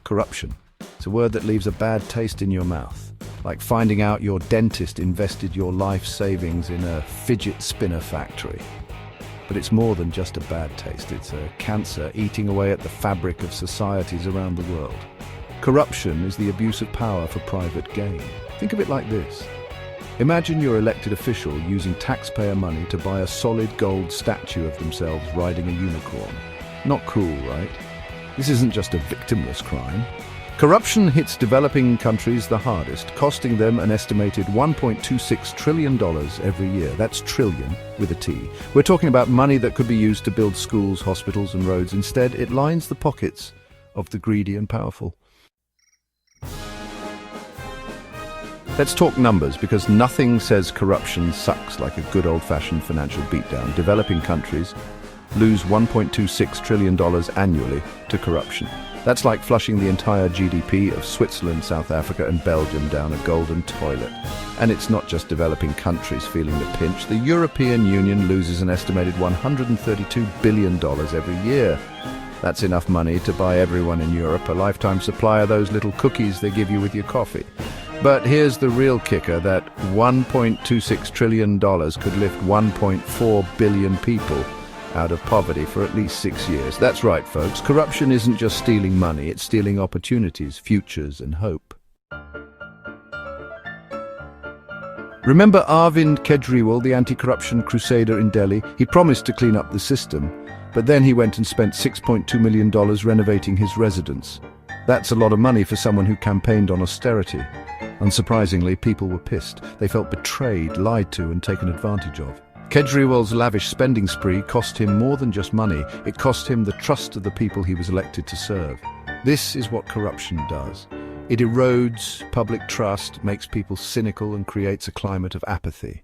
Corruption. It's a word that leaves a bad taste in your mouth, like finding out your dentist invested your life savings in a fidget spinner factory. But it's more than just a bad taste. It's a cancer eating away at the fabric of societies around the world. Corruption is the abuse of power for private gain. Think of it like this. Imagine your elected official using taxpayer money to buy a solid gold statue of themselves riding a unicorn. Not cool, right? This isn't just a victimless crime. Corruption hits developing countries the hardest, costing them an estimated $1.26 trillion every year. That's trillion with a T. We're talking about money that could be used to build schools, hospitals, and roads. Instead, it lines the pockets of the greedy and powerful. Let's talk numbers, because nothing says corruption sucks like a good old-fashioned financial beatdown. Developing countries lose $1.26 trillion annually to corruption. That's like flushing the entire GDP of Switzerland, South Africa, and Belgium down a golden toilet. And it's not just developing countries feeling the pinch. The European Union loses an estimated $132 billion every year. That's enough money to buy everyone in Europe a lifetime supply of those little cookies they give you with your coffee. But here's the real kicker, that $1.26 trillion could lift 1.4 billion people out of poverty for at least 6 years. That's right, folks. Corruption isn't just stealing money, it's stealing opportunities, futures, and hope. Remember Arvind Kejriwal, the anti-corruption crusader in Delhi? He promised to clean up the system, but then he went and spent $6.2 million renovating his residence. That's a lot of money for someone who campaigned on austerity. Unsurprisingly, people were pissed. They felt betrayed, lied to, and taken advantage of. Kejriwal's lavish spending spree cost him more than just money. It cost him the trust of the people he was elected to serve. This is what corruption does. It erodes public trust, makes people cynical, and creates a climate of apathy.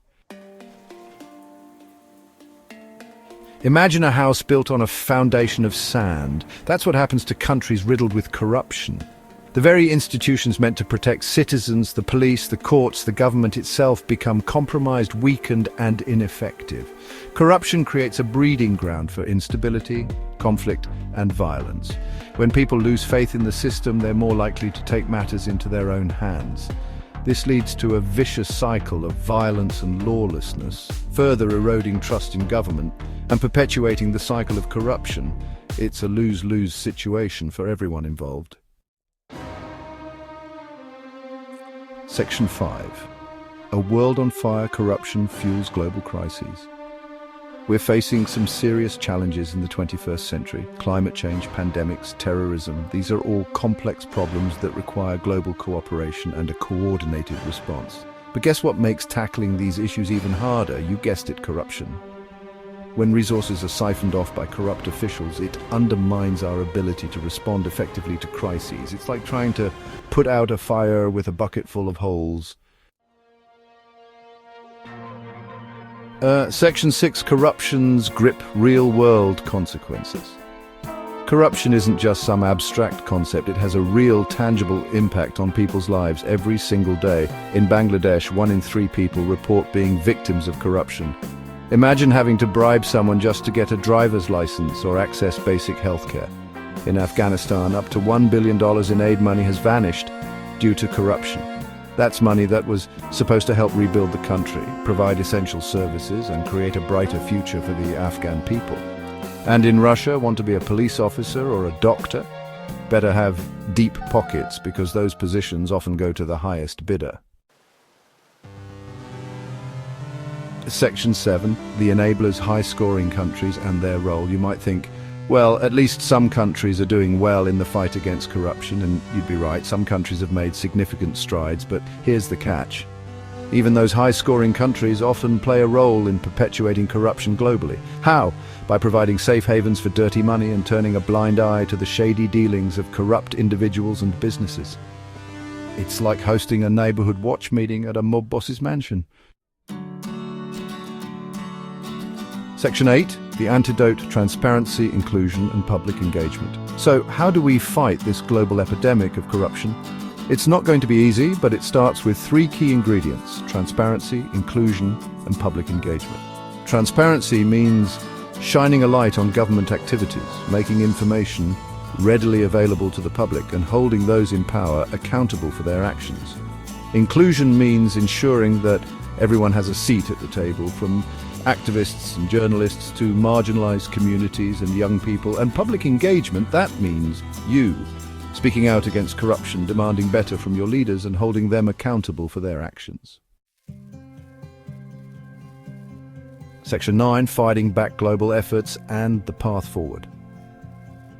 Imagine a house built on a foundation of sand. That's what happens to countries riddled with corruption. The very institutions meant to protect citizens, the police, the courts, the government itself, become compromised, weakened, and ineffective. Corruption creates a breeding ground for instability, conflict, and violence. When people lose faith in the system, they're more likely to take matters into their own hands. This leads to a vicious cycle of violence and lawlessness, further eroding trust in government and perpetuating the cycle of corruption. It's a lose-lose situation for everyone involved. Section 5. A world on fire, corruption fuels global crises. We're facing some serious challenges in the 21st century. Climate change, pandemics, terrorism. These are all complex problems that require global cooperation and a coordinated response. But guess what makes tackling these issues even harder? You guessed it, corruption. When resources are siphoned off by corrupt officials, it undermines our ability to respond effectively to crises. It's like trying to put out a fire with a bucket full of holes. Section 6. Corruption's grip, real-world consequences. Corruption isn't just some abstract concept. It has a real, tangible impact on people's lives every single day. In Bangladesh, 1 in 3 people report being victims of corruption. Imagine having to bribe someone just to get a driver's license or access basic healthcare. In Afghanistan, up to $1 billion in aid money has vanished due to corruption. That's money that was supposed to help rebuild the country, provide essential services, and create a brighter future for the Afghan people. And in Russia, want to be a police officer or a doctor? Better have deep pockets, because those positions often go to the highest bidder. Section 7, the enablers, high-scoring countries and their role. You might think, well, at least some countries are doing well in the fight against corruption, and you'd be right, some countries have made significant strides, but here's the catch. Even those high-scoring countries often play a role in perpetuating corruption globally. How? By providing safe havens for dirty money and turning a blind eye to the shady dealings of corrupt individuals and businesses. It's like hosting a neighborhood watch meeting at a mob boss's mansion. Section 8, the antidote, transparency, inclusion, and public engagement. So, how do we fight this global epidemic of corruption? It's not going to be easy, but it starts with 3 key ingredients: transparency, inclusion, and public engagement. Transparency means shining a light on government activities, making information readily available to the public, and holding those in power accountable for their actions. Inclusion means ensuring that everyone has a seat at the table, from activists and journalists to marginalized communities and young people. And public engagement, that means you speaking out against corruption, demanding better from your leaders, and holding them accountable for their actions. Section 9, fighting back global efforts and the path forward.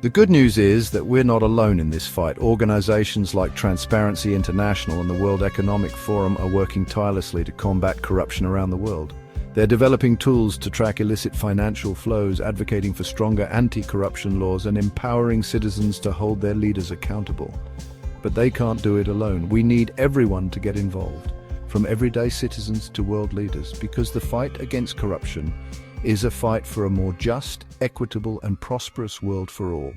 The good news is that we're not alone in this fight. Organizations like Transparency International and the World Economic Forum are working tirelessly to combat corruption around the world. They're developing tools to track illicit financial flows, advocating for stronger anti-corruption laws, and empowering citizens to hold their leaders accountable. But they can't do it alone. We need everyone to get involved, from everyday citizens to world leaders, because the fight against corruption is a fight for a more just, equitable, and prosperous world for all.